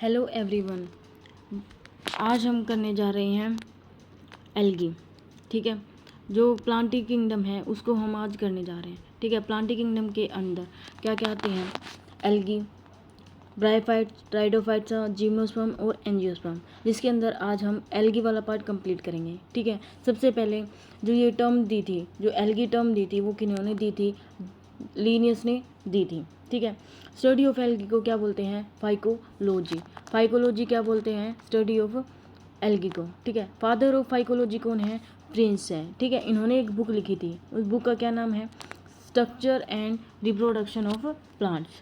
Hello everyone. आज हम करने जा रहे हैं एल्गी। ठीक है, जो प्लांटी किंगडम है उसको हम आज करने जा रहे हैं। ठीक है, प्लांटी किंगडम के अंदर क्या क्या आते हैं? एल्गी, ब्रायोफाइट्स, ट्राइडोफाइट्स, जिम्नोस्पर्म और एंजियोस्पर्म, जिसके अंदर आज हम एल्गी वाला पार्ट कंप्लीट करेंगे। ठीक है, सबसे पहले जो ये टर्म दी थी, जो एल्गी टर्म दी थी, वो किन्होंने दी थी? लीनियस ने दी थी। ठीक है, स्टडी ऑफ एल्गी को क्या बोलते हैं? फाइकोलॉजी। फाइकोलॉजी क्या बोलते हैं? स्टडी ऑफ एल्गी को। ठीक है, फादर ऑफ फाइकोलॉजी कौन है? प्रिंस है। ठीक है, इन्होंने एक बुक लिखी थी, उस बुक का क्या नाम है? Structure and reproduction of plants,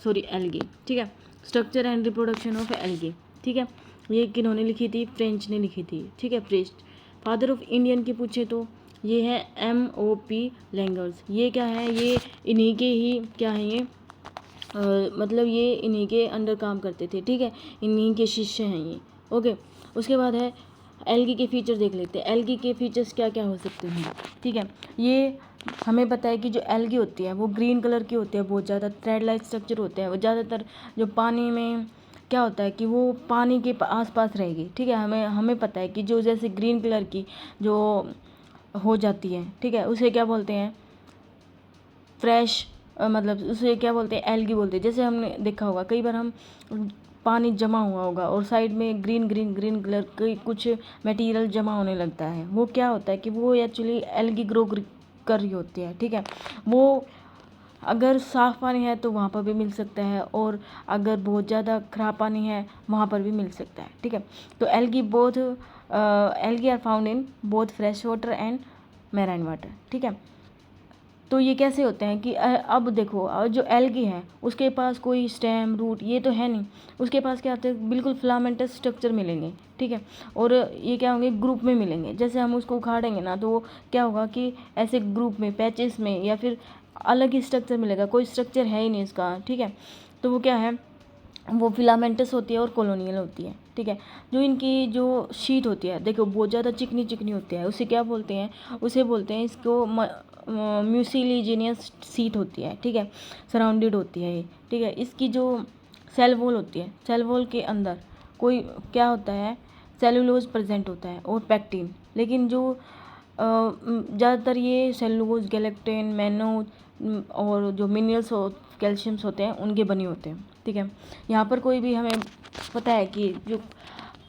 sorry algae. ठीक है, structure and reproduction of algae. ठीक है, ये किन्होंने लिखी थी? फ्रेंच ने लिखी थी। ठीक है, प्रिस्ट। फादर ऑफ इंडियन की पूछे तो ये है M.O.P. लैंगर्स। ये क्या है? ये इन्हीं के ही क्या है ये मतलब ये इन्हीं के अंडर काम करते थे। ठीक है, इन्हीं के शिष्य हैं ये। ओके, उसके बाद है एल्गी के फीचर देख लेते हैं। एल्गी के फीचर्स क्या क्या हो सकते हैं? ठीक है, ये हमें पता है कि जो एल्गी होती है वो ग्रीन कलर की होती है, बहुत ज़्यादा थ्रेड लाइक स्ट्रक्चर होते हैं। वो ज़्यादातर जो पानी में क्या होता है कि वो पानी के आसपास रहेगी। ठीक है, हमें पता है कि जो जैसे ग्रीन कलर की जो हो जाती है, ठीक है, उसे क्या बोलते हैं? फ्रेश मतलब उसे क्या बोलते हैं? एल्गी बोलते हैं। जैसे हमने देखा होगा कई बार, हम पानी जमा हुआ होगा और साइड में ग्रीन ग्रीन ग्रीन कलर की कुछ मटेरियल जमा होने लगता है। वो क्या होता है कि वो एक्चुअली एल्गी ग्रो कर रही होती है। ठीक है, वो अगर साफ़ पानी है तो वहाँ पर भी मिल सकता है, और अगर बहुत ज़्यादा ख़राब पानी है वहाँ पर भी मिल सकता है। ठीक है, तो algae are found in both fresh water and marine water. ठीक है, तो ये कैसे होते हैं कि अब देखो, जो एल्गी है उसके पास कोई स्टेम रूट ये तो है नहीं, उसके पास क्या होते हैं? बिल्कुल फिलामेंटस स्ट्रक्चर मिलेंगे। ठीक है, और ये क्या होंगे? ग्रुप में मिलेंगे। जैसे हम उसको उखाड़ेंगे ना तो वो क्या होगा कि ऐसे ग्रुप में, पैचेस में, या फिर अलग ही स्ट्रक्चर मिलेगा, कोई स्ट्रक्चर है ही नहीं इसका। ठीक है, तो वो क्या है? वो फिलामेंटस होती है और कॉलोनियल होती है। ठीक है, जो इनकी जो शीट होती है, देखो बहुत ज़्यादा चिकनी चिकनी होती है, उसे क्या बोलते हैं? उसे बोलते हैं इसको म्यूसिलीजिनियस शीट होती है। ठीक है, सराउंडेड होती है ये। ठीक है, इसकी जो सेल वॉल होती है, सेल वॉल के अंदर कोई क्या होता है? सेलुलोज प्रेजेंट होता है और पैक्टिन। लेकिन जो ज़्यादातर ये सेलुलोज, गैलेक्टिन, मैनो और जो मिनरल्स और कैल्शियम्स होते हैं उनके बने होते हैं। ठीक है, यहाँ पर कोई भी हमें पता है कि जो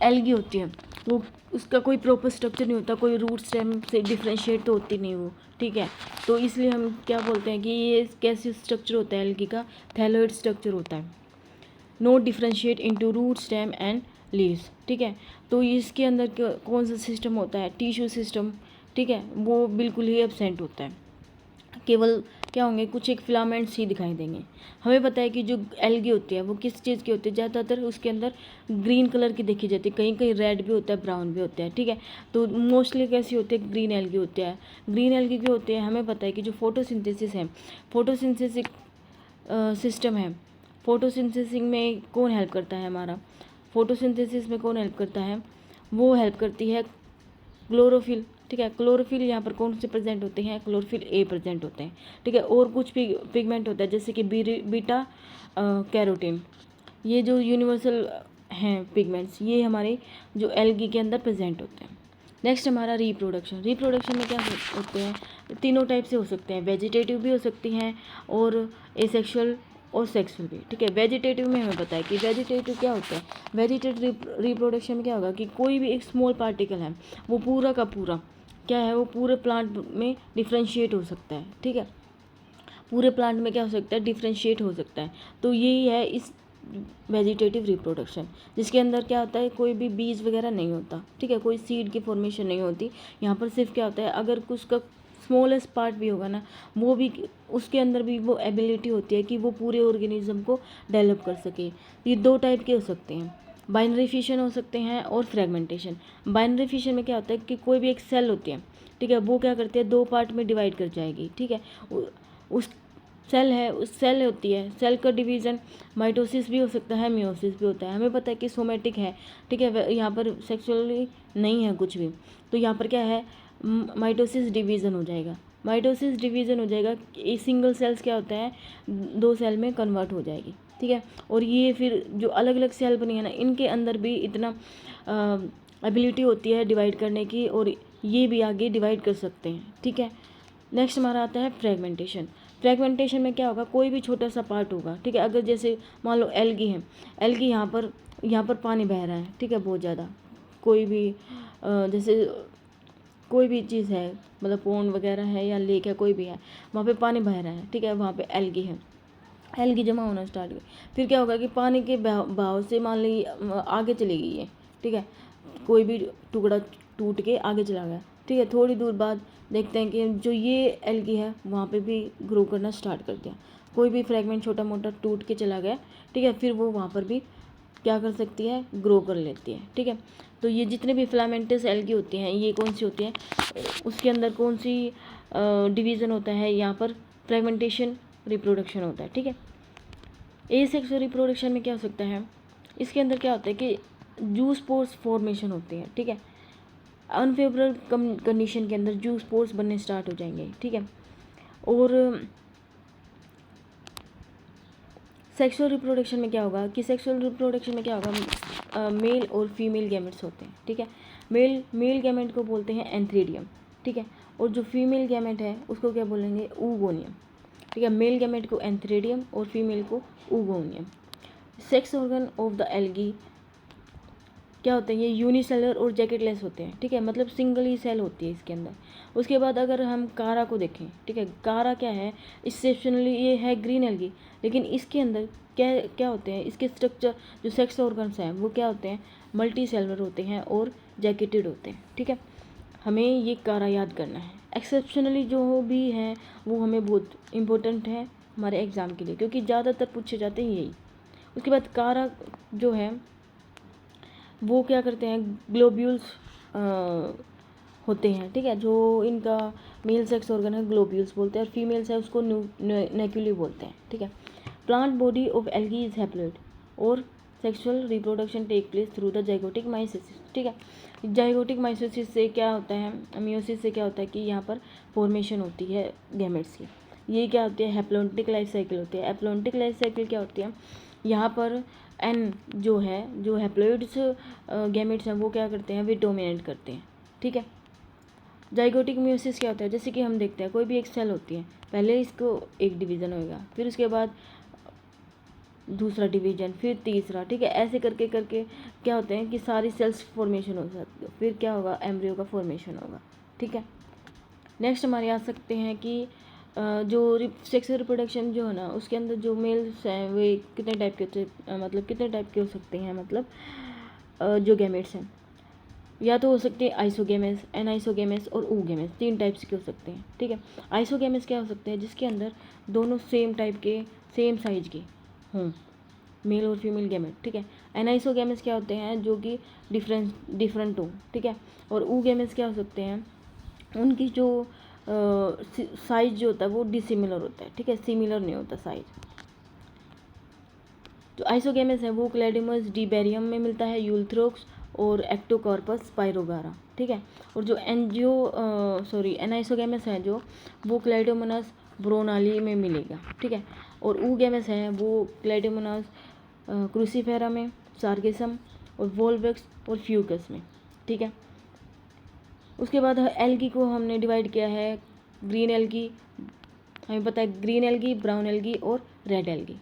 एल्गी होती है वो उसका कोई प्रॉपर स्ट्रक्चर नहीं होता, कोई रूट स्टेम से डिफ्रेंशिएट तो होती नहीं वो। ठीक है, तो इसलिए हम क्या बोलते हैं कि ये कैसे स्ट्रक्चर होता है एल्गी का? थैलोइड स्ट्रक्चर होता है। No differentiate into root stem and leaves. ठीक है, तो इसके अंदर कौन सा सिस्टम होता है? Tissue system. ठीक है, वो बिल्कुल ही एब्सेंट होता है, केवल क्या होंगे? कुछ एक फिलामेंट्स ही दिखाई देंगे। हमें पता है कि जो एल्गी होती है वो किस चीज़ की होती है? ज़्यादातर उसके अंदर ग्रीन कलर की देखी जाती है, कहीं कहीं रेड भी होता है, ब्राउन भी होता है। ठीक है, तो मोस्टली कैसी होती है? ग्रीन एल्गी होती है। ग्रीन एल्गी क्यों होती है? हमें पता है कि जो फोटोसिंथेसिस है, फोटोसिंथेसिस सिस्टम है, फोटोसिंथेसिस में कौन हेल्प करता है? हमारा फोटोसिंथेसिस में कौन हेल्प करता है? वो हेल्प करती है क्लोरोफिल। ठीक है, क्लोरोफिल यहाँ पर कौन से प्रेजेंट होते हैं? क्लोरोफिल ए प्रेजेंट होते हैं। ठीक है, और कुछ पिगमेंट होता है जैसे कि बीटा कैरोटीन। ये जो यूनिवर्सल हैं पिगमेंट्स, ये हमारे जो एल्गी के अंदर प्रेजेंट होते हैं। नेक्स्ट हमारा रिप्रोडक्शन। रिप्रोडक्शन में क्या होते हैं? तीनों टाइप से हो सकते हैं, वेजिटेटिव भी हो सकती हैं और एसेक्सुअल और सेक्सुअल भी। ठीक है, वेजिटेटिव में हमें पता है कि वेजिटेटिव क्या होता है? वेजिटेटिव रिप्रोडक्शन में क्या होगा कि कोई भी एक स्मॉल पार्टिकल है वो पूरा का पूरा क्या है? वो पूरे प्लांट में डिफ्रेंशिएट हो सकता है। ठीक है, पूरे प्लांट में क्या हो सकता है? डिफ्रेंशिएट हो सकता है। तो यही है इस वेजिटेटिव रिप्रोडक्शन, जिसके अंदर क्या होता है? कोई भी बीज वगैरह नहीं होता। ठीक है, कोई सीड की फॉर्मेशन नहीं होती। यहाँ पर सिर्फ क्या होता है? अगर कुछ का स्मॉलेस्ट पार्ट भी होगा ना, वो भी उसके अंदर भी वो एबिलिटी होती है कि वो पूरे ऑर्गेनिज्म को डेवलप कर सके। ये दो टाइप के हो सकते हैं, बाइनरी फिशन हो सकते हैं और फ्रेगमेंटेशन। बाइनरी फिशन में क्या होता है कि कोई भी एक सेल होती है, ठीक है, वो क्या करती है? दो पार्ट में डिवाइड कर जाएगी। ठीक है, उस सेल है, उस सेल होती है, सेल का डिवीज़न माइटोसिस भी हो सकता है, मियोसिस भी होता है। हमें पता है कि सोमेटिक है। ठीक है, यहाँ पर सेक्सुअली नहीं है कुछ भी, तो यहाँ पर क्या है? माइटोसिस डिवीज़न हो जाएगा। माइटोसिस डिवीज़न हो जाएगा, सिंगल सेल्स क्या होता है? दो सेल में कन्वर्ट हो जाएगी। ठीक है। और ये फिर जो अलग अलग सेल बनी है ना, इनके अंदर भी इतना एबिलिटी होती है डिवाइड करने की, और ये भी आगे डिवाइड कर सकते हैं, ठीक है। नेक्स्ट हमारा आता है फ्रेगमेंटेशन। फ्रेगमेंटेशन में क्या होगा, कोई भी छोटा सा पार्ट होगा, ठीक है। अगर जैसे मान लो एल्गी है, एल्गी यहाँ पर पानी बह रहा है, ठीक है, बहुत ज़्यादा, कोई भी जैसे कोई भी चीज़ है, मतलब पॉन्ड वगैरह है या लेक है, कोई भी है, वहाँ पे पानी बह रहा है, ठीक है, वहाँ पे एल्गी है, एल्गी जमा होना स्टार्ट हुई। फिर क्या होगा कि पानी के बहाव से मान ली आगे चली गई है, ठीक है, कोई भी टुकड़ा टूट के आगे चला गया, ठीक है। थोड़ी दूर बाद देखते हैं कि जो ये एल्गी है वहाँ पे भी ग्रो करना स्टार्ट कर दिया, कोई भी फ्रेगमेंट छोटा मोटा टूट के चला गया, ठीक है, फिर वो वहाँ पर भी क्या कर सकती है, ग्रो कर लेती है, ठीक है। तो ये जितने भी फिलामेंटस एल्गी होती हैं, ये कौन सी होती हैं, उसके अंदर कौन सी डिवीज़न होता है, यहाँ पर फ्रेगमेंटेशन रिप्रोडक्शन होता है, ठीक है। एसेक्सुअल रिप्रोडक्शन में क्या हो सकता है, इसके अंदर क्या होता है कि जूस पोर्स फॉर्मेशन होती है, ठीक है। अनफेवरेबल कंडीशन के अंदर जूस पोर्स बनने स्टार्ट हो जाएंगे, ठीक है। और सेक्सुअल रिप्रोडक्शन में क्या होगा कि सेक्सुअल रिप्रोडक्शन में क्या होगा, मेल और फीमेल गैमेट्स होते हैं, ठीक है। मेल गैमेट को बोलते हैं एंथ्रीडियम, ठीक है, और जो फीमेल गैमेट है उसको क्या बोलेंगे, ऊगोनियम, ठीक है। मेल गैमेट को एंथ्रीडियम और फीमेल को oogonium. Sex organ of the algae क्या होते हैं, ये यूनिसेलर और जैकेटलेस होते हैं, ठीक है, मतलब सिंगल ही सेल होती है इसके अंदर। उसके बाद अगर हम कारा को देखें, ठीक है, कारा क्या है, एक्सेप्शनली ये है ग्रीन एल्गी, लेकिन इसके अंदर क्या क्या होते हैं, इसके स्ट्रक्चर जो सेक्स ऑर्गन्स हैं वो क्या होते हैं, मल्टी सेलुलर होते हैं और जैकेटेड होते हैं, ठीक है। हमें ये कारा याद करना है। एक्सेप्शनली जो भी है वो हमें बहुत इंपॉर्टेंट है हमारे एग्ज़ाम के लिए, क्योंकि ज़्यादातर पूछे जाते हैं यही। उसके बाद कारा जो है वो क्या करते हैं, ग्लोब्यूल्स होते हैं, ठीक है, जो इनका मेल सेक्स ऑर्गन है ग्लोब्यूल्स बोलते हैं, और फीमेल्स है उसको न्यूक्लियली बोलते हैं, ठीक है। Plant body of algae is haploid और sexual reproduction take place through the zygotic meiosis, ठीक है। जाइगोटिक माइसेसिस से क्या होता है, मियोसिस से क्या होता है कि यहाँ पर फॉर्मेशन होती है गैमेट्स की। ये क्या होती है, हैप्लॉन्टिक लाइफ साइकिल होती है। हैप्लॉन्टिक लाइफ साइकिल क्या होती है, यहाँ पर एन जो है, जो हैप्लॉइड्स गैमेट्स हैं वो क्या करते हैं, वे डोमिनेट करते हैं, ठीक है। जाइगोटिक मियोसिस क्या होता है, जैसे कि हम देखते हैं कोई भी एक सेल होती है, पहले इसको एक डिवीज़न होगा, फिर उसके बाद दूसरा डिवीजन, फिर तीसरा, ठीक है, ऐसे करके करके क्या होते हैं कि सारी सेल्स फॉर्मेशन हो सकती है, फिर क्या होगा, एम्ब्रियो का फॉर्मेशन होगा, ठीक है। नेक्स्ट हमारे आ सकते हैं कि जो सेक्सुअल रिप्रोडक्शन जो है ना, उसके अंदर जो मेल्स हैं वे कितने टाइप के होते हैं, मतलब कितने टाइप के हो सकते हैं, मतलब जो गैमेट्स हैं, या तो हो सकते हैं आइसोगेमेस, एनाइसोगेमेस और ऊगेमेस, 3 टाइप्स के हो सकते हैं, ठीक है। आइसोगेमेस क्या हो सकते हैं, जिसके अंदर दोनों सेम टाइप के, सेम साइज के हों, मेल और फीमेल गैमेट, ठीक है। एनाइसोगेमेस क्या होते हैं, जो कि डिफरेंट हो, ठीक है। और ऊगेमेस क्या हो सकते हैं, उनकी जो साइज जो होता है वो डिसिमिलर होता है, ठीक है, सिमिलर नहीं होता साइज। जो आइसोगेमेस है वो क्लैडिमस डिबेरियम में मिलता है, यूल्थ्रोक्स और एक्टोकॉर्पस स्पाइरोगारा, ठीक है। और जो एनाइसोगेमेस है जो, वो क्लैडोमोनास ब्रोनाली में मिलेगा, ठीक है। और ऊगेमेस है वो क्लैडोमोनास क्रूसीफेरा में, सार्गेसम और वोल्वेक्स और फ्यूकस में, ठीक है। उसके बाद एल्गी को हमने डिवाइड किया है, ग्रीन एल्गी, हमें पता है ग्रीन एल्गी, ब्राउन एल्गी और रेड एल्गी,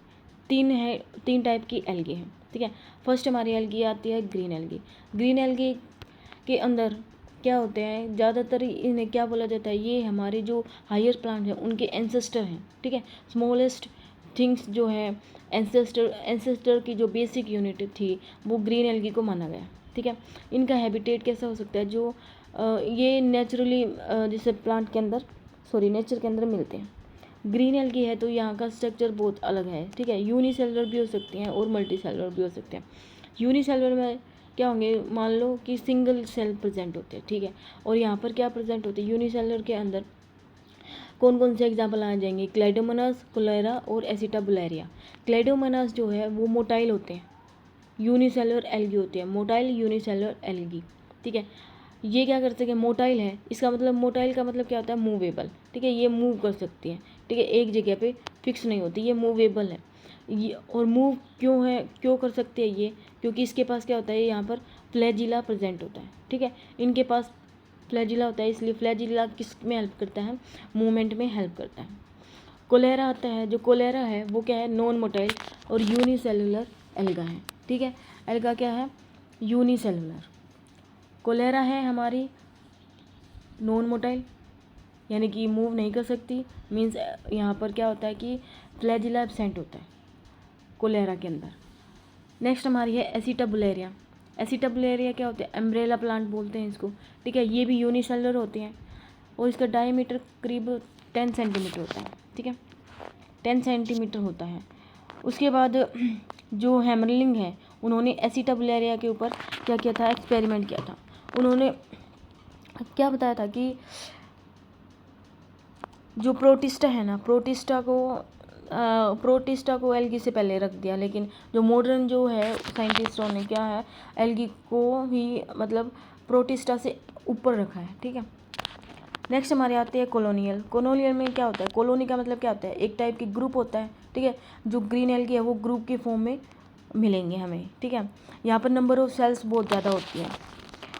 3 टाइप की एल्गी हैं, ठीक है। फर्स्ट हमारी एल्गी आती है ग्रीन एल्गी। ग्रीन एल्गी के अंदर क्या होते हैं, ज़्यादातर इन्हें क्या बोला जाता है, ये हमारे जो हायर प्लांट हैं उनके एंसेस्टर हैं, ठीक है। स्मॉलेस्ट थिंग्स जो है, एंसेस्टर की जो बेसिक यूनिट थी वो ग्रीन एल्गी को माना गया, ठीक है। इनका हैबिटेट कैसा हो सकता है, जो ये नेचुरली जैसे प्लांट के अंदर नेचर के अंदर मिलते हैं। ग्रीन एल्गी है तो यहाँ का स्ट्रक्चर बहुत अलग है, ठीक है। यूनिसेलुलर भी हो सकती हैं और मल्टी सेलुलर भी हो सकते हैं। यूनिसेलुलर में क्या होंगे, मान लो कि सिंगल सेल प्रेजेंट होते हैं, ठीक है। और यहाँ पर क्या प्रेजेंट होते हैं, यूनिसेलुलर के अंदर कौन कौन से एग्जाम्पल आ जाएंगे, क्लाइडोमोनास, कोलेरा और एसिटाबुलेरिया। क्लाइडोमोनास जो है वो मोटाइल होते हैं, यूनिसेलुलर एल्गी होती है, मोटाइल यूनिसेलुलर एल्गी, ठीक है। ये क्या कर सके, मोटाइल है, इसका मतलब मोटाइल का मतलब क्या होता है, मूवेबल, ठीक है, ये मूव कर सकती है, ठीक है, एक जगह पे फिक्स नहीं होती, ये मूवेबल है। ये और मूव क्यों कर सकते हैं ये, क्योंकि इसके पास क्या होता है, यहाँ पर फ्लैजिला प्रेजेंट होता है, ठीक है। इनके पास फ्लैजिला होता है, इसलिए फ्लैजिला किस में हेल्प करता है, मूवमेंट में हेल्प करता है। कोलेरा आता है, जो कोलेरा है वो क्या है, नॉन मोटाइल और यूनिसेलुलर एल्गा है, ठीक है। एल्गा क्या है, यूनिसेलुलर। कोलेरा है हमारी नॉन मोटाइल, यानी कि मूव नहीं कर सकती, मीन्स यहाँ पर क्या होता है कि फ्लैजिला एब्सेंट होता है कोलेरा के अंदर। नेक्स्ट हमारी है एसिटाबुलेरिया। एसिटाबुलेरिया क्या होता है, एम्ब्रेला प्लांट बोलते हैं इसको, ठीक है। ये भी यूनिसेलुलर होते हैं और इसका डायमीटर करीब 10 सेंटीमीटर होता है, ठीक है, 10 सेंटीमीटर होता है। उसके बाद जो हैमरलिंग है, उन्होंने एसिटाबुलेरिया के ऊपर क्या किया था, एक्सपेरिमेंट किया था। उन्होंने क्या बताया था कि जो प्रोटिस्टा है ना, प्रोटिस्टा को एल्गी से पहले रख दिया, लेकिन जो मॉडर्न जो है साइंटिस्टों ने क्या है, एल्गी को ही मतलब प्रोटिस्टा से ऊपर रखा है, ठीक है। नेक्स्ट हमारे आते हैं कॉलोनियल। कॉलोनियल में क्या होता है, कॉलोनी का मतलब क्या होता है, एक टाइप की ग्रुप होता है, ठीक है। जो ग्रीन एल्गी है वो ग्रुप के फॉर्म में मिलेंगे हमें, ठीक है। यहाँ पर नंबर ऑफ सेल्स बहुत ज़्यादा होती है,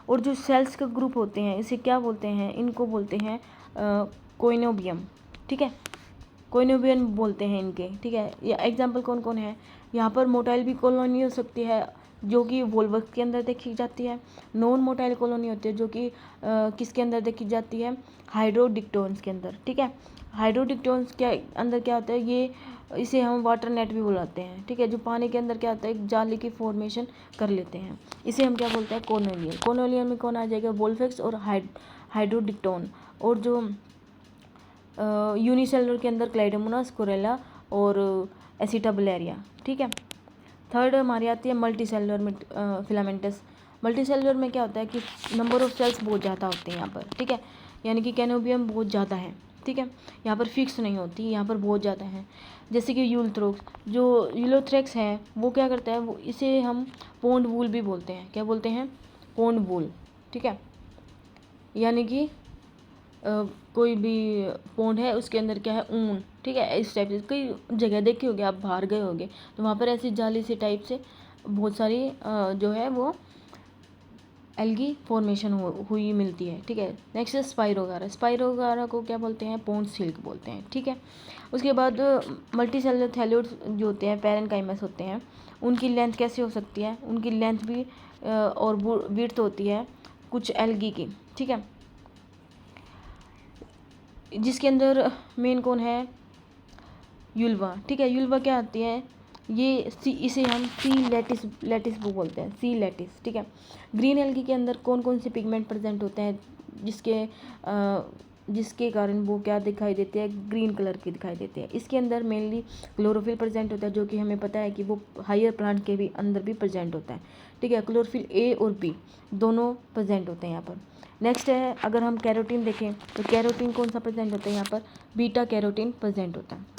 और जो सेल्स का ग्रुप होते हैं इसे क्या बोलते हैं, इनको बोलते हैं कोइनोबियम, ठीक है, कोइनोबियम बोलते हैं इनके, ठीक है। या एग्जाम्पल कौन कौन है, यहाँ पर मोटाइल भी कॉलोनी हो सकती है जो कि वोल्वस के अंदर देखी जाती है। नॉन मोटाइल कॉलोनी होती है जो कि किसके अंदर देखी जाती है, हाइड्रोडिक्टोन्स के अंदर, ठीक है। हाइड्रोडिक्टोन्स के अंदर क्या होता है, ये इसे हम वाटर नेट भी बुलाते हैं, ठीक है। जो पानी के अंदर क्या होता है, एक जाली की फॉर्मेशन कर लेते हैं, इसे हम क्या बोलते हैं, कोनोलियल। कोनोलियल में कौन आ जाएगा, वोल्फेक्स और हाइड्रोडिक्टोन। और जो यूनिसेलुलर के अंदर क्लाइडोमोनास, कोरेला और एसिटाबुलेरिया, ठीक है। थर्ड हमारी आती है मल्टी सेलुलर में फिलामेंटस। मल्टी सेलुलर में क्या होता है कि नंबर ऑफ सेल्स बहुत ज़्यादा होते हैं यहाँ पर, ठीक है, यानी कि कैनोबियम बहुत ज़्यादा है, ठीक है। यहाँ पर फिक्स नहीं होती, यहाँ पर बहुत ज़्यादा है। जैसे कि यूलोथ्रेक्स, जो यूलोथ्रेक्स है वो क्या करता है, वो इसे हम पोंड वूल भी बोलते हैं, क्या बोलते हैं, पोंड वूल, ठीक है। यानी कि कोई भी पोंड है उसके अंदर क्या है, ऊन, ठीक है। इस टाइप से कई जगह देखे होगे आप, बाहर गए होगे तो वहाँ पर ऐसी जाली से टाइप से बहुत सारी जो है वो एल्गी फॉर्मेशन हुई मिलती है, ठीक है। नेक्स्ट है स्पाइरोगारा। स्पाइरोगारा को क्या बोलते हैं, पोंड सिल्क बोलते हैं, ठीक है। उसके बाद मल्टी सेलुलर थैलियोड्स जो होते हैं, पैरेनकाइमस होते हैं, उनकी लेंथ कैसे हो सकती है, उनकी लेंथ भी और विड्थ होती है कुछ एल्गी की, ठीक है। जिसके अंदर मेन कौन है, युल्वा, ठीक है। युल्वा क्या आती है, ये इसे हम सी लेटिस वो बोलते हैं, सी लेटिस, ठीक है। ग्रीन एल्गी के अंदर कौन कौन से पिगमेंट प्रेजेंट होते हैं जिसके कारण वो क्या दिखाई देते हैं, ग्रीन कलर के दिखाई देते हैं। इसके अंदर मेनली क्लोरोफिल प्रेजेंट होता है, जो कि हमें पता है कि वो हायर प्लांट के भी अंदर भी प्रेजेंट होता है, ठीक है। क्लोरोफिल ए और बी दोनों प्रेजेंट होते हैं यहाँ पर। नेक्स्ट है, अगर हम कैरोटीन देखें तो कैरोटीन कौन सा प्रेजेंट होता है, यहाँ पर बीटा कैरोटीन प्रेजेंट होता है।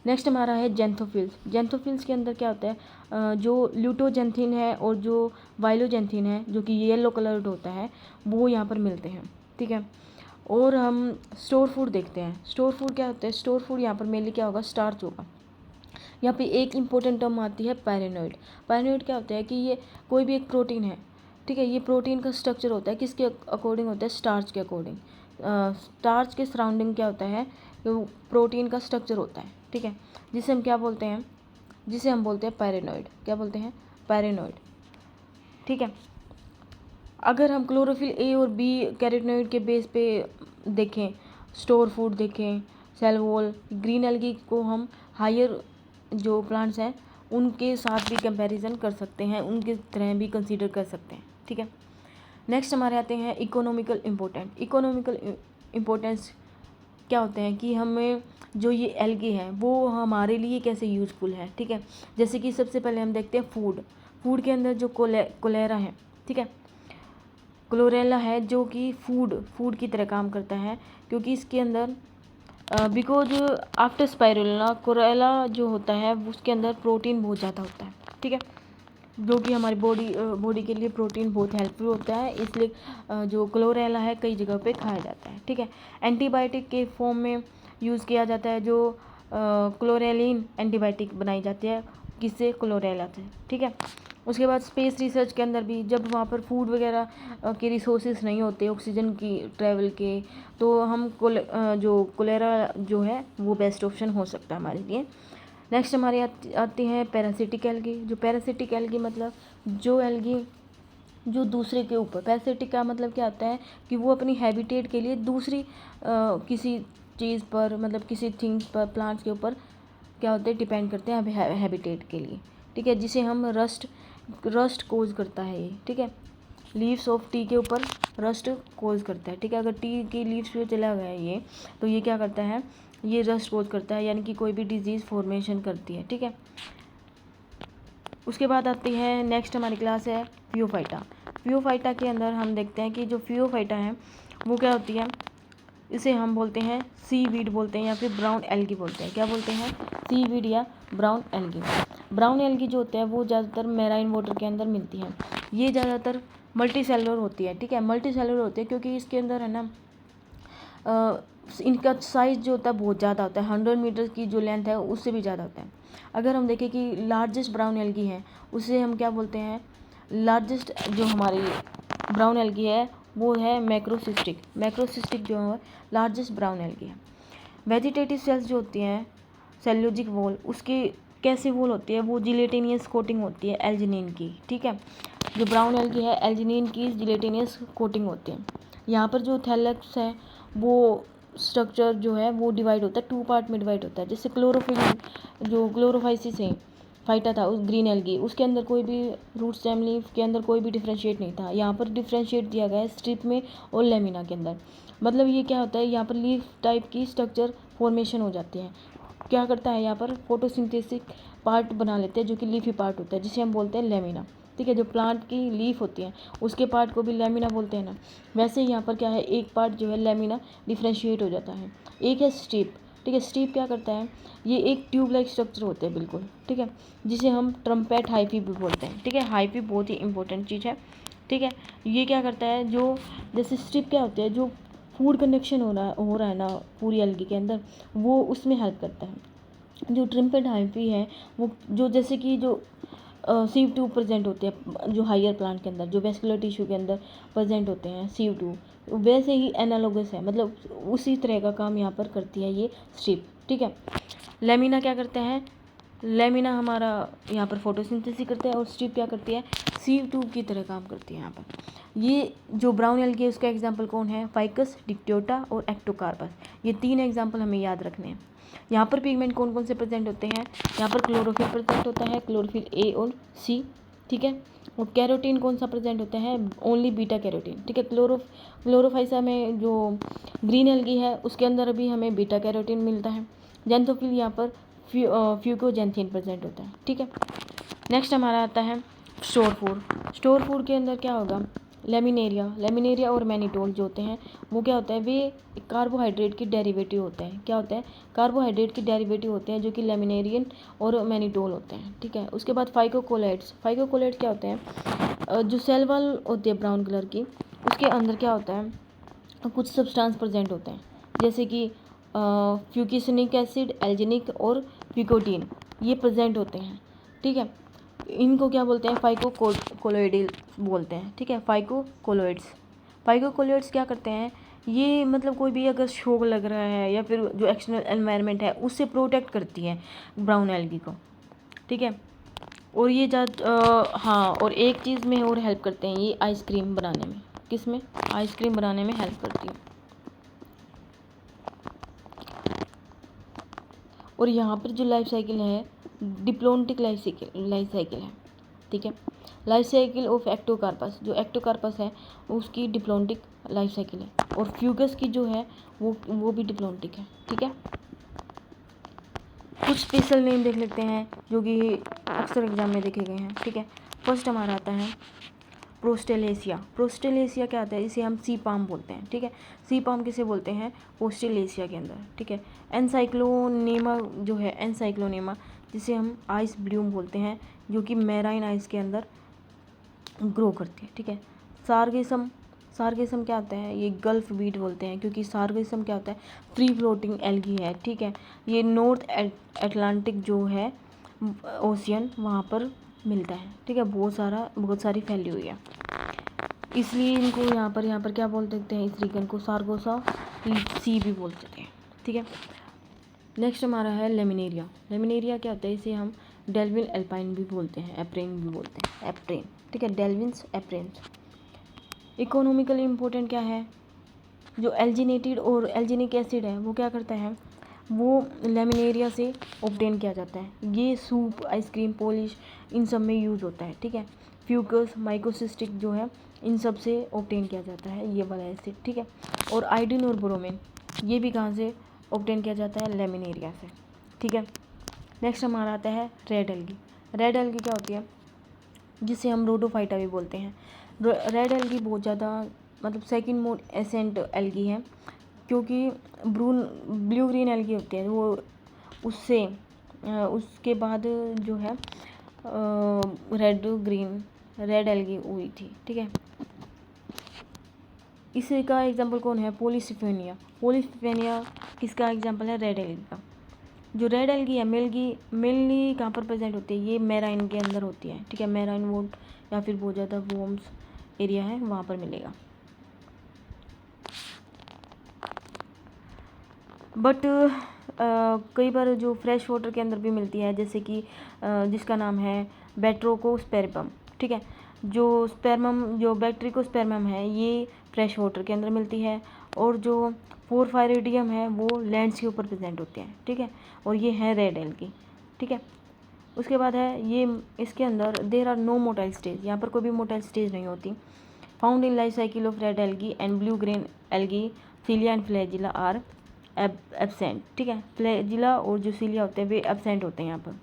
नेक्स्ट हमारा है जेंथोफिल्स। जेंथोफिल्स के अंदर क्या होता है, जो ल्यूटोजेंथिन है और जो वाइलोजेंथिन है जो कि येलो कलर्ड होता है, वो यहाँ पर मिलते हैं, ठीक है। और हम स्टोर फूड देखते हैं। स्टोर फूड क्या होता है, स्टोर फूड यहाँ पर मेनली क्या होगा, स्टार्च होगा। यहाँ पे एक इंपॉर्टेंट टर्म आती है पैरेनोइड। पैरेनोइड क्या होता है कि ये कोई भी एक प्रोटीन है, ठीक है। ये प्रोटीन का स्ट्रक्चर होता है किसके अकॉर्डिंग होता है, स्टार्च के अकॉर्डिंग। स्टार्च के सराउंडिंग क्या होता है, प्रोटीन का स्ट्रक्चर होता है, ठीक है। जिसे हम क्या बोलते हैं, जिसे हम बोलते हैं पैरेनोइड, क्या बोलते हैं, पैरेनोइड, ठीक है। अगर हम क्लोरोफिल ए और बी कैरोटीनॉइड के बेस पे देखें, स्टोर फूड देखें, सेल वॉल, ग्रीन एल्गी को हम हायर जो प्लांट्स हैं उनके साथ भी कंपैरिजन कर सकते हैं, उनके तरह भी कंसीडर कर सकते हैं, ठीक है। नेक्स्ट हमारे आते हैं इकोनॉमिकल इम्पोर्टेंट। इकोनॉमिकल इम्पोर्टेंस क्या होते हैं कि हमें जो ये एल्गी है वो हमारे लिए कैसे यूजफुल है, ठीक है। जैसे कि सबसे पहले हम देखते हैं फूड के अंदर जो कोलेरा है, ठीक है, क्लोरेला है, जो कि फूड की तरह काम करता है, क्योंकि इसके अंदर बिकॉज आफ्टर स्पाइरुलिना कोरेला जो होता है उसके अंदर प्रोटीन बहुत ज़्यादा होता है, ठीक है, जो कि हमारी बॉडी के लिए प्रोटीन बहुत हेल्पफुल होता है, इसलिए जो क्लोरेला है कई जगह पे खाया जाता है, ठीक है। एंटीबायोटिक के फॉर्म में यूज़ किया जाता है, जो क्लोरेलिन एंटीबायोटिक बनाई जाती है, किससे? क्लोरेला से, ठीक है। उसके बाद स्पेस रिसर्च के अंदर भी जब वहाँ पर फूड वगैरह के रिसोर्सेज नहीं होते, ऑक्सीजन की ट्रैवल के, तो हम जो कोलेरा जो है वो बेस्ट ऑप्शन हो सकता है हमारे लिए। नेक्स्ट हमारी आती है पैरासिटिक एल्गी। जो पैरासिटिक एल्गी मतलब जो एल्गी जो दूसरे के ऊपर, पैरासिटिक का मतलब क्या होता है कि वो अपनी हैबिटेट के लिए दूसरी किसी चीज़ पर, मतलब किसी थिंग्स पर, प्लांट्स के ऊपर क्या होते हैं, डिपेंड करते हैं हैबिटेट के लिए, ठीक है। जिसे हम रस्ट कोज करता है ये, ठीक है। लीव्स ऑफ टी के ऊपर रस्ट कोज करता है, ठीक है। अगर टी की लीव्स पे चला गया ये, तो ये क्या करता है, ये रस्ट कोज करता है, यानी कि कोई भी डिजीज़ फॉर्मेशन करती है, ठीक है। उसके बाद आती है नेक्स्ट हमारी क्लास है फियोफाइटा। फियोफाइटा के अंदर हम देखते हैं कि जो फियोफाइटा है वो क्या होती है, इसे हम बोलते हैं सी वीड बोलते हैं या फिर ब्राउन एल्गी बोलते हैं। क्या बोलते हैं? सी वीड या ब्राउन एल्गी। ब्राउन एल्गी जो होते हैं वो ज़्यादातर मैराइन वाटर के अंदर मिलती है। ये ज़्यादातर मल्टी सेलुलर होती है, ठीक है। मल्टी सेलुलर होती है क्योंकि इसके अंदर है ना इनका साइज़ जो होता है बहुत ज़्यादा होता है, 100 मीटर की जो लेंथ है उससे भी ज़्यादा होता है। अगर हम देखें कि लार्जेस्ट ब्राउन एल्गी है उसे हम क्या बोलते हैं, लार्जेस्ट जो हमारी ब्राउन एल्गी है वो है मैक्रोसिस्टिक। मैक्रोसिस्टिक जो है लार्जेस्ट ब्राउन एल्गी है। वेजिटेटिव सेल्स जो होती हैं, सेल्यूलोजिक वॉल, उसकी कैसी वॉल होती है, वो जिलेटिनियस कोटिंग होती है एल्जिनिन की, ठीक है। जो ब्राउन एल्गी है एल्जिनिन की जिलेटिनियस कोटिंग होती है। यहाँ पर जो थैलेक्स है वो स्ट्रक्चर जो है वो डिवाइड होता है, 2 पार्ट में डिवाइड होता है। जैसे क्लोरोफिल जो क्लोरोफाइसिस है फाइटा था उस ग्रीन एल्गी, उसके अंदर कोई भी रूट स्टेम लीफ के अंदर कोई भी डिफ्रेंशिएट नहीं था। यहाँ पर डिफ्रेंशिएट दिया गया है स्ट्रिप में और लेमिना के अंदर। मतलब ये क्या होता है, यहाँ पर लीफ टाइप की स्ट्रक्चर फॉर्मेशन हो जाती है। क्या करता है, यहाँ पर फोटोसिंथेसिस पार्ट बना लेते हैं जो कि लीफी पार्ट होता है, जिसे हम बोलते हैं लेमिना, ठीक है। जो प्लांट की लीफ होती है उसके पार्ट को भी लेमिना बोलते हैं ना, वैसे ही यहाँ पर क्या है, एक पार्ट जो है लेमिना डिफ्रेंशिएट हो जाता है। एक है स्ट्रिप, ठीक है। स्ट्रिप क्या करता है, ये एक ट्यूब लाइक स्ट्रक्चर होते हैं बिल्कुल, ठीक है, जिसे हम ट्रम्पेट हाइफी भी बोलते हैं, ठीक है। हाइफी बहुत ही इंपॉर्टेंट चीज़ है, ठीक है। ये क्या करता है, जो जैसे स्ट्रिप क्या होते हैं, जो फूड कनेक्शन हो रहा है ना पूरी एल्गी के अंदर, वो उसमें हेल्प करता है। जो ट्रम्पेट हाइफी है वो जो जैसे कि जो सीव ट्यूब प्रेजेंट होते हैं जो हायर प्लांट के अंदर, जो वेस्कुलर टिश्यू के अंदर प्रेजेंट होते हैं सीव ट्यूब, वैसे ही एनालोगस है, मतलब उसी तरह का काम यहाँ पर करती है ये स्ट्रिप, ठीक है। लेमिना क्या करते हैं, लेमिना हमारा यहाँ पर फोटोसिंथेसिस करते हैं और स्ट्रिप क्या करती है, सीव ट्यूब की तरह काम करती है यहाँ पर। ये जो ब्राउन एल्गी है उसका एग्जाम्पल कौन है, फाइकस, डिक्टियोटा और एक्टोकार्पस। ये 3 एग्जाम्पल हमें याद रखने हैं। यहाँ पर पिगमेंट कौन कौन से प्रेजेंट होते हैं, यहाँ पर क्लोरोफिल प्रेजेंट होता है, क्लोरोफिल ए और सी, ठीक है। और कैरोटीन कौन सा प्रेजेंट होता है, ओनली बीटा कैरोटीन, ठीक है। क्लोरोफाइसा में जो ग्रीन एल्गी है उसके अंदर अभी हमें बीटा कैरोटीन मिलता है। जेंथोफिल यहाँ पर फ्यूकोजेंथिन प्रेजेंट होता है, ठीक है। नेक्स्ट हमारा आता है स्टोर फूड। स्टोर फूड के अंदर क्या होगा, लेमिनेरिया और मैनिटोल जो होते हैं वो क्या होता है, वे कार्बोहाइड्रेट की डेरिवेटिव होते हैं। क्या होता है, कार्बोहाइड्रेट की डेरिवेटिव होते हैं जो कि लेमिनेरियन और मैनिटोल होते हैं, ठीक है। उसके बाद फाइकोकोलेट्स क्या होते हैं, जो सेल वॉल होती है ब्राउन कलर की, उसके अंदर क्या होता है, कुछ सब्सटेंस प्रेजेंट होते हैं, जैसे कि फ्यूकिसनिक एसिड, एल्जिनिक और फ्यूकोटीन, ये प्रेजेंट होते हैं, ठीक है। इनको क्या बोलते हैं, फाइकोकोलोइड बोलते हैं, ठीक है। फाइकोकोलोइड्स क्या करते हैं, ये मतलब कोई भी अगर शोक लग रहा है या फिर जो एक्सटर्नल एनवायरनमेंट है उससे प्रोटेक्ट करती है ब्राउन एल्गी को, ठीक है। और ये हाँ, और एक चीज़ में और हेल्प करते हैं ये आइसक्रीम बनाने में, किस में, आइसक्रीम बनाने में हेल्प करती है। और यहाँ पर जो लाइफ साइकिल है डिप्लोन्टिक लाइफ साइकिल है, ठीक है। लाइफ साइकिल ऑफ एक्टोकार्पस, जो एक्टोकार्पस है उसकी डिप्लोन्टिक लाइफ साइकिल है, और फ्यूगस की जो है वो भी डिप्लोन्टिक है, ठीक है। कुछ स्पेशल नेम देख लेते हैं जो कि अक्सर एग्जाम में देखे गए हैं, ठीक है। फर्स्ट हमारा आता है प्रोस्टेलेसिया क्या आता है, इसे हम सी पाम बोलते हैं, ठीक है। सी पाम किसे बोलते हैं, प्रोस्टेलेसिया के अंदर, ठीक है। एनसाइक्लोनेमा जो है, एनसाइक्लोनेमा जिसे हम आइस ब्लूम बोलते हैं, जो कि मैराइन आइस के अंदर ग्रो करती है, ठीक है। सार्गेसम क्या होता है, ये गल्फ बीट बोलते हैं, क्योंकि सार्गेसम क्या होता है, फ्री फ्लोटिंग एल्गी है, ठीक है। ये नॉर्थ अटलांटिक जो है ओशियन, वहाँ पर मिलता है, ठीक है, बहुत सारी फैली हुई है, इसलिए इनको यहाँ पर क्या बोल सकते हैं, इस रीजन को सार्गोसा सी भी बोल सकते हैं, ठीक है। नेक्स्ट हमारा है लेमिनेरिया। लेमिनेरिया क्या होता है, इसे हम डेल्विन एल्पाइन भी बोलते हैं, एप्रेन भी बोलते हैं, एप्रेन, ठीक है, डेल्विन्स एप्रेन्स। इकोनॉमिकली इम्पोर्टेंट क्या है, जो एल्जिनेटेड और एल्जिनिक एसिड है वो क्या करता है, वो लेमिनेरिया से ऑब्टेन किया जाता है। ये सूप, आइसक्रीम, पॉलिश, इन सब में यूज़ होता है, ठीक है। फ्यूकस, माइक्रोसिस्टिक जो है, इन सब से ऑब्टेन किया जाता है ये वाला एसिड, ठीक है। और आयोडीन और ब्रोमीन, ये भी कहाँ से ऑब्टेन किया जाता है, लेमिनेरिया से, ठीक है। नेक्स्ट हमारा आता है रेड एल्गी। रेड एल्गी क्या होती है, जिसे हम रोडोफाइटा भी बोलते हैं। रेड एल्गी बहुत ज़्यादा मतलब सेकंड मोड एसेंट एल्गी है, क्योंकि ब्लू ग्रीन एल्गी होती है वो, उसके बाद जो है रेड एल्गी हुई थी, ठीक है। इसका एग्जांपल कौन है, पॉलीसिफेनिया। पॉलीसिफेनिया किसका एग्जांपल है, रेड एल्गी का। जो रेड एल्गी है मेनली कहाँ पर प्रेजेंट होती है, ये मैराइन के अंदर होती है, ठीक है। मैराइन वोट या फिर बहुत ज़्यादा वॉर्म्स एरिया है, वहाँ पर मिलेगा। बट कई बार जो फ्रेश वाटर के अंदर भी मिलती है, जैसे कि जिसका नाम है बैट्रोकोस्पेर्मम, ठीक है। जो बैक्टीरियोस्पेर्मम है ये फ्रेश वाटर के अंदर मिलती है, और जो पोरफायरिडियम है वो लैंड्स के ऊपर प्रेजेंट होते हैं, ठीक है। और ये है रेड एल्गी, ठीक है। उसके बाद है ये, इसके अंदर there are no motile stage, यहाँ पर कोई भी मोटाइल स्टेज नहीं होती। Found in life cycle of red algae and blue green algae, cilia and flagella are absent, ठीक है। फ्लैजिला और जो सीलिया होते हैं वे एब्सेंट होते हैं यहाँ पर।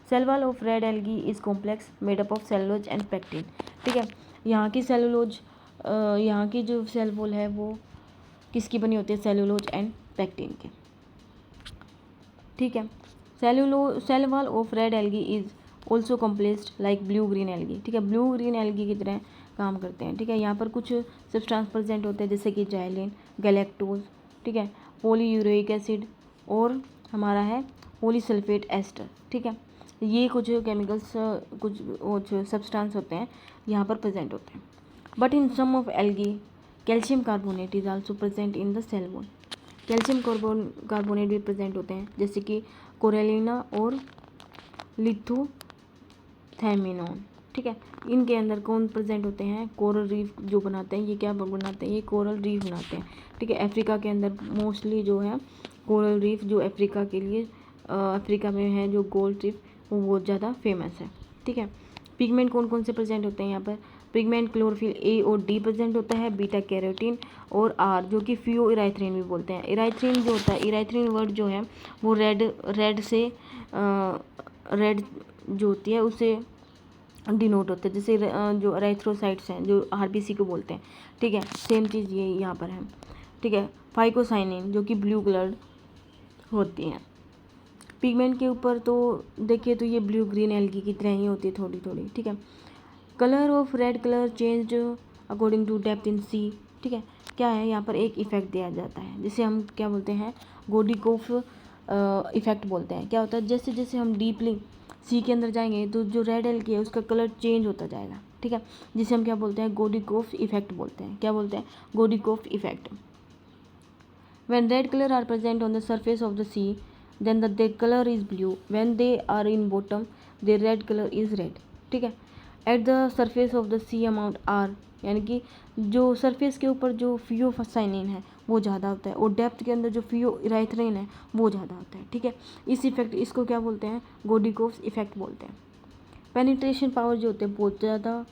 Cell wall of red algae is complex made up of cellulose and pectin, ठीक है। यहाँ की यहाँ की जो सेल वॉल है वो किसकी बनी होती है, सेलुलोज एंड पेक्टिन की, ठीक है। Cell wall of red algae is also complexed like blue green algae, ठीक है। ब्लू ग्रीन एल्गी की तरह काम करते हैं, ठीक है। यहाँ पर कुछ सब्सटेंस प्रेजेंट होते हैं, जैसे कि जाइलिन, गैलेक्टोज, ठीक है, पॉलीयूरिक एसिड, और हमारा है पॉलीसल्फेट एस्टर, ठीक है। ये कुछ केमिकल्स, कुछ सब्सटेंस होते हैं यहाँ पर प्रेजेंट होते हैं। But in some of algae calcium carbonate is also present in the cell wall. Calcium carbonate भी प्रेजेंट होते हैं, जैसे कि कोरेलिना और लिथोथैमिनोन, ठीक है। इनके अंदर कौन प्रेजेंट होते हैं, कोरल रीफ जो बनाते हैं, ये क्या बनाते हैं, ये कोरल रीफ बनाते हैं, ठीक है। अफ्रीका के अंदर मोस्टली जो है कोरल रीफ, जो अफ्रीका के लिए अफ्रीका में है जो गोल्ड रीफ, वो बहुत ज़्यादा फेमस है, ठीक है। पिगमेंट कौन कौन से प्रेजेंट होते हैं यहाँ पर, पिगमेंट क्लोरोफिल ए और डी प्रेजेंट होता है, बीटा कैरोटीन और आर, जो कि फियो इराइथ्रिन भी बोलते हैं। इराइथ्रिन जो होता है, इराइथ्रिन वर्ड जो है वो रेड जो होती है उससे डिनोट होता है, जैसे जो एराइथ्रोसाइट्स हैं जो आरबीसी को बोलते हैं, ठीक है। सेम चीज़ ये यहाँ पर है, ठीक है। फाइकोसाइनिन जो कि ब्लू कलर्ड होती हैं। पिगमेंट के ऊपर तो देखिए तो ये ब्लू ग्रीन एल्गी की तरह ही होती है थोड़ी थोड़ी, ठीक है। Colour of red colour change according to depth in sea, ठीक है। क्या है यहाँ पर एक इफ़ेक्ट दिया जाता है, जिसे हम क्या बोलते हैं, गोडीकोफ इफ़ेक्ट बोलते हैं। क्या होता है, जैसे जैसे हम डीपली सी के अंदर जाएंगे तो जो रेड एल्गी है उसका कलर चेंज होता जाएगा, ठीक है, जिसे हम क्या बोलते हैं, गोडीकोफ इफ़ेक्ट बोलते हैं। क्या बोलते हैं, गोडीकोफ effect. When red color are present on the surface of the sea, then their color is blue. When they are in bottom, their red color is red, ठीक है। At the surface of the sea amount R, यानी कि जो surface के ऊपर जो फियोसाइनिन है वो ज़्यादा होता है, और डेप्थ के अंदर जो फियोइराइथ्रिन है वो ज़्यादा होता है, ठीक है। इस इफेक्ट, इसको क्या बोलते हैं, गोडीकोफ इफेक्ट बोलते हैं। पेनिट्रेशन पावर जो होती है बहुत ज़्यादा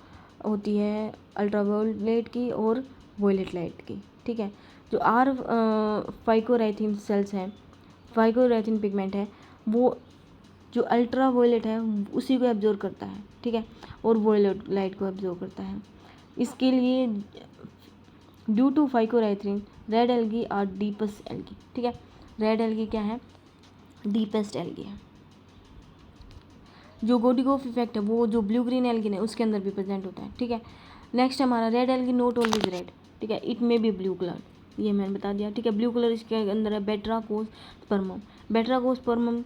होती है अल्ट्रावायलेट की और वॉयलेट लाइट की, ठीक है। जो आर फाइकोराइथिन सेल्स हैं, फाइकोराइथिन पिगमेंट है, वो जो अल्ट्रा वायलेट है उसी को एब्जॉर्ब करता है, ठीक है, और वॉयलेट लाइट को एब्जॉर्ब करता है। इसके लिए due to phycoerythrin red algae are deepest algae, ठीक है। रेड एल्गी क्या है, डीपेस्ट एल्गी है। जो गोडीकोफ इफेक्ट है वो जो ब्लू ग्रीन एल्गी है उसके अंदर भी प्रेजेंट होता है, ठीक है। नेक्स्ट हमारा red algae not always red, ठीक है। इट में बी ब्लू कलर, ये मैंने बता दिया, ठीक है। ब्लू कलर इसके अंदर है बेट्राकोस स्पर्मम। बेट्राकोस स्पर्मम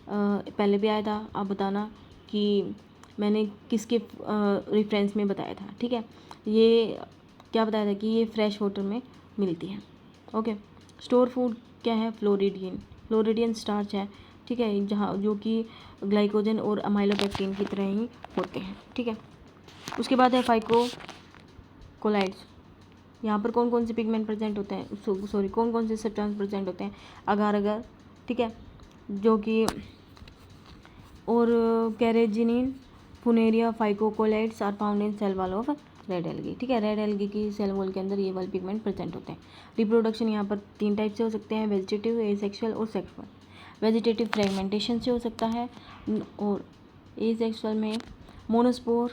पहले भी आया था, आप बताना कि मैंने किसके रेफरेंस में बताया था, ठीक है। ये क्या बताया था कि ये फ्रेश वाटर में मिलती है, ओके। स्टोर फूड क्या है, फ्लोरिडियन, फ्लोरिडियन स्टार्च है, ठीक है, जहाँ जो कि ग्लाइकोजन और अमाइलोपेक्टिन की तरह ही होते हैं, ठीक है। उसके बाद है फाइकोकोलाइड्स। यहाँ पर कौन कौन से पिगमेंट प्रेजेंट होते हैं, सॉरी कौन कौन से सब्सटेंस प्रेजेंट होते हैं, अगार अगार, ठीक है, जो कि और carrageenan, funoria, phycocolloids are found in cell wall of red algae, ठीक है। रेड एल्गी की सेल वॉल के अंदर ये वाले पिगमेंट प्रेजेंट होते हैं। रिप्रोडक्शन यहाँ पर 3 टाइप से हो सकते हैं, वेजिटेटिव, एसेक्सुअल और सेक्सुअल। वेजिटेटिव फ्रेगमेंटेशन से हो सकता है, और एसेक्सुअल में मोनोस्पोर,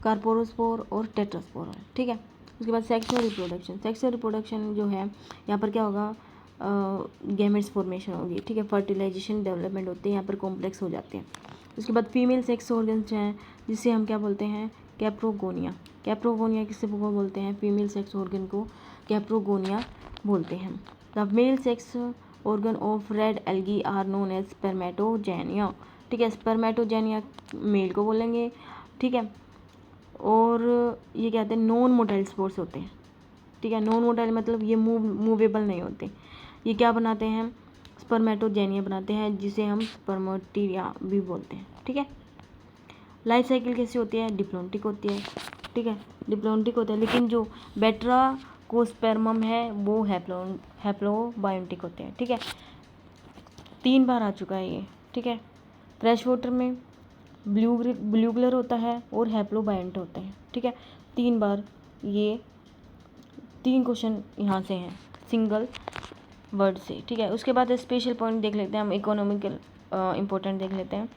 कार्पोरोस्पोर और टेट्रास्पोर, ठीक है। उसके बाद सेक्सुअल रिप्रोडक्शन, सेक्सुअल रिप्रोडक्शन जो है यहाँ पर क्या होगा, गैमेट्स फॉर्मेशन होगी, ठीक है। फर्टिलाइजेशन डेवलपमेंट होते हैं, यहाँ पर कॉम्प्लेक्स हो जाते हैं। उसके बाद फीमेल सेक्स ऑर्गन्स हैं, जिसे हम क्या बोलते हैं, कैप्रोगोनिया। कैप्रोगोनिया किसे बोलते हैं, फीमेल सेक्स ऑर्गन को कैप्रोगोनिया बोलते हैं। The male sex organ of red algae are known as spermatogonia, ठीक है। स्पर्मेटोजेनिया मेल को बोलेंगे, ठीक है। और ये क्या होते हैं, नॉन मोटाइल स्पोर्स होते हैं, ठीक है। नॉन मोटाइल मतलब ये मूवेबल नहीं होते। ये क्या बनाते हैं, स्पर्मेटोजेनिया बनाते हैं, जिसे हम स्पर्मेटिया भी बोलते हैं, ठीक है। लाइफ साइकिल कैसी होती है, डिप्लॉन्टिक होती है, ठीक है, डिप्लॉन्टिक होता है। लेकिन जो बेट्राकोस्पर्मम है वो हैप्लोबायोटिक होते हैं, ठीक है। 3 बार आ चुका है ये, ठीक है। फ्रेश वाटर में ब्लू कलर होता है और हैप्लोबायोट होते हैं, ठीक है। 3 बार, ये 3 क्वेश्चन यहाँ से हैं सिंगल वर्ड से, ठीक है। उसके बाद स्पेशल पॉइंट देख लेते हैं हम, इकोनॉमिकल इम्पोर्टेंट देख लेते हैं।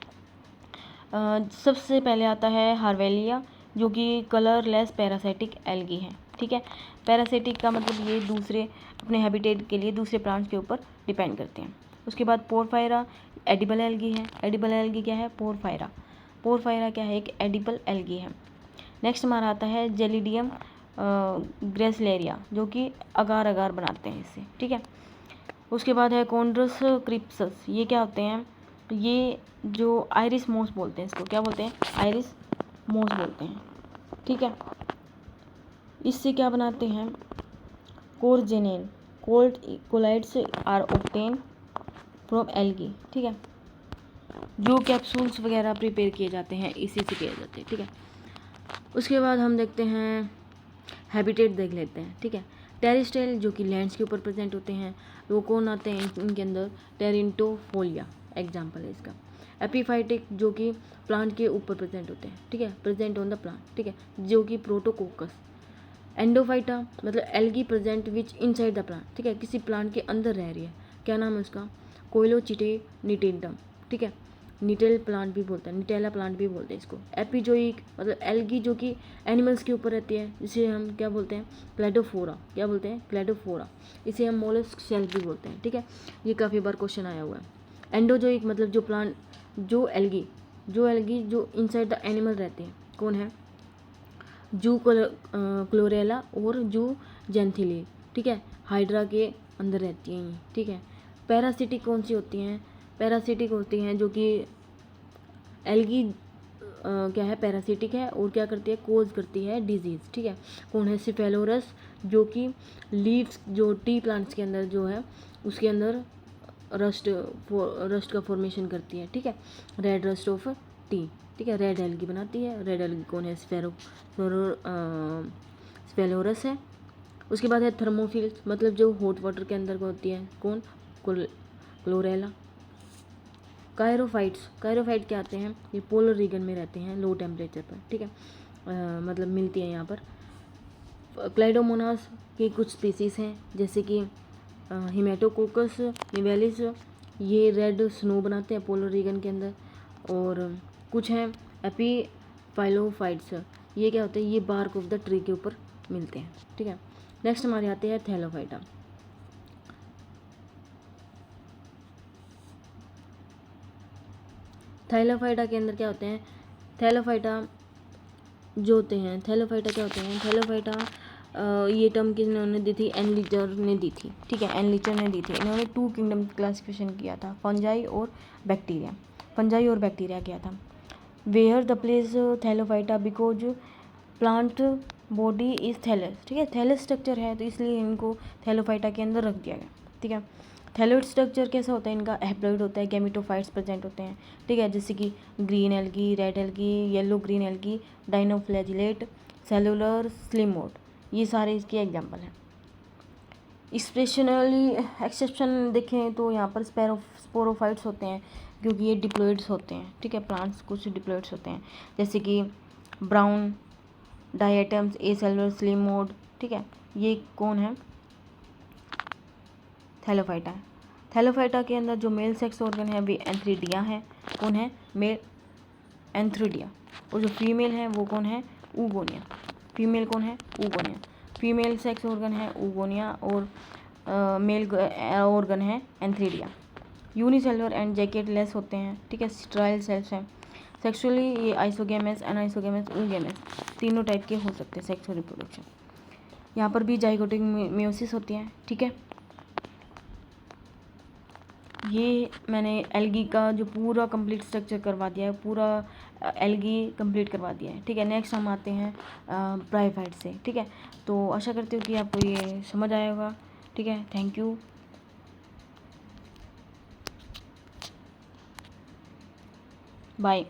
सबसे पहले आता है हार्वेलिया, जो कि कलरलेस पैरासाइटिक एल्गी है, ठीक है। पैरासाइटिक का मतलब ये दूसरे अपने हैबिटेट के लिए दूसरे प्लांट्स के ऊपर डिपेंड करते हैं। उसके बाद पोरफायरा एडिबल एल्गी है। एडिबल एल्गी क्या है, पोरफायरा। पोरफायरा क्या है, एक एडिबल एल्गी है। नेक्स्ट हमारा आता है जेलिडियम ग्रेसलेरिया, जो कि अगार अगार बनाते हैं इससे, ठीक है। उसके बाद है कॉन्ड्रस क्रिप्सस, ये क्या होते हैं, ये जो आयरिस मॉस बोलते हैं, इसको क्या बोलते हैं, आयरिस मॉस बोलते हैं, ठीक है। इससे क्या बनाते हैं, carrageenan, cold colloids are obtain from algae, ठीक है। जो कैप्सूल्स वगैरह प्रिपेयर किए जाते हैं इसी से किए जाते हैं, ठीक है। उसके बाद हम देखते हैं हैबिटेट देख लेते हैं, ठीक है। टेरिस्टेल जो कि लैंड्स के ऊपर प्रेजेंट होते हैं, वो कौन आते हैं इनके अंदर, टेरिंटोफोलिया एग्जाम्पल है इसका। एपीफाइटिक जो कि प्लांट के ऊपर प्रेजेंट होते हैं, ठीक है, प्रेजेंट ऑन द प्लांट, ठीक है, जो कि प्रोटोकोकस। एंडोफाइटा मतलब algae present which inside the plant, ठीक है, किसी प्लांट के अंदर रह रही है, क्या नाम है उसका, कोइलोचिटे निटेंडम, ठीक है। निटेल प्लांट भी बोलते हैं, निटेला प्लांट भी बोलते हैं इसको। एपिजोइक मतलब एल्गी जो कि एनिमल्स के ऊपर रहती है, जिसे हम क्या बोलते हैं, क्लेडोफोरा, क्या बोलते हैं, क्लेडोफोरा। इसे हम मोलस्क शेल भी बोलते हैं, ठीक है। ये काफ़ी बार क्वेश्चन आया हुआ है। एंडोजोइक मतलब जो प्लांट जो एल्गी जो इनसाइड द एनिमल रहते हैं, कौन है, जू क्लोरेला और जू जेंथिली, ठीक है, हाइड्रा के अंदर रहती हैं ये, ठीक है। पैरासिटिक कौन सी होती हैं, पैरासिटिक होती हैं जो कि एल्गी क्या है, पैरासिटिक है और क्या करती है, कोज करती है डिजीज़, ठीक है। कौन है, सिफेलोरस जो कि लीव्स जो टी प्लांट्स के अंदर जो है उसके अंदर रस्ट का फॉर्मेशन करती है, ठीक है, रेड रस्ट ऑफ टी, ठीक है, रेड एल्गी बनाती है। रेड एल्गी कौन है, स्फेलोरस है। उसके बाद है थर्मोफिल्स मतलब जो हॉट वाटर के अंदर होती है, कौन, क्लोरेला। कायरोफाइट क्या आते हैं, ये पोलर रीजन में रहते हैं, लो टेम्परेचर पर, ठीक है, मतलब मिलती है यहाँ पर। क्लाइडोमोनास की कुछ स्पीसीज़ हैं, जैसे कि हिमेटोकोकस निवेलिस, ये रेड स्नो बनाते हैं पोलर रीजन के अंदर। और कुछ हैं एपीफाइलोफाइट्स, ये क्या होते हैं, ये बार्क ऑफ द ट्री के ऊपर मिलते हैं, ठीक है। नेक्स्ट हमारे आते हैं थैलोफाइटा। थैलोफाइटा के अंदर क्या होते हैं, थैलोफाइटा जो होते हैं, थैलोफाइटा क्या होते हैं, थैलोफाइटा ये टर्म किन्होंने दी थी, एनलिचर ने दी थी, ठीक है, एनलिचर ने दी थी। इन्होंने 2 किंगडम क्लासिफिकेशन किया था, फंजाई और बैक्टीरिया, फंजाई और बैक्टीरिया किया था। Where the place thallophyta because plant body is thallus, ठीक है, थैलस स्ट्रक्चर है तो इसलिए इनको थैलोफाइटा के अंदर रख दिया गया, ठीक है। थैलोइड स्ट्रक्चर कैसा होता है इनका, हैप्लॉइड होता है, गैमेटोफाइट्स प्रेजेंट होते हैं, ठीक है, जैसे कि green algae, red algae, yellow green algae, dinoflagellate, cellular slime mould, ये सारे इसके एग्जाम्पल हैं। स्पेशली एक्सेप्शन देखें तो यहाँ पर स्पोरोफाइट्स होते हैं क्योंकि ये डिप्लॉइड्स होते हैं, ठीक है, प्लांट्स कुछ डिप्लॉइड्स होते हैं, जैसे कि ब्राउन डायटम्स, ए सेलुलर स्लिम मोड, ठीक है, ये कौन है, थैलोफाइटा है। थैलोफाइटा के अंदर जो मेल सेक्स ऑर्गन है वे एंथ्रीडिया है, कौन है, मेल एंथ्रीडिया, और जो फीमेल है वो कौन है, ऊगोनिया, फीमेल कौन है, ऊगोनिया, फीमेल सेक्स ऑर्गन है ऊगोनिया और मेल ऑर्गन है antheridia. Unicellular and jacket less होते हैं, ठीक है, स्टेराइल सेल्स हैं। सेक्सुअली ये आइसोगेमस, एनाइसोगेमस, ऊगेमस तीनों टाइप के हो सकते हैं सेक्सुअल रिप्रोडक्शन। यहाँ पर भी जाइगोटिक मियोसिस होती है, ठीक है। ये मैंने एल्गी का जो पूरा कंप्लीट स्ट्रक्चर करवा दिया है, पूरा एल्गी कंप्लीट करवा दिया है, ठीक है। नेक्स्ट हम आते हैं ब्रायोफाइट से, ठीक है। तो आशा करती हूँ कि आपको ये समझ आया होगा, ठीक है। Thank you, bye.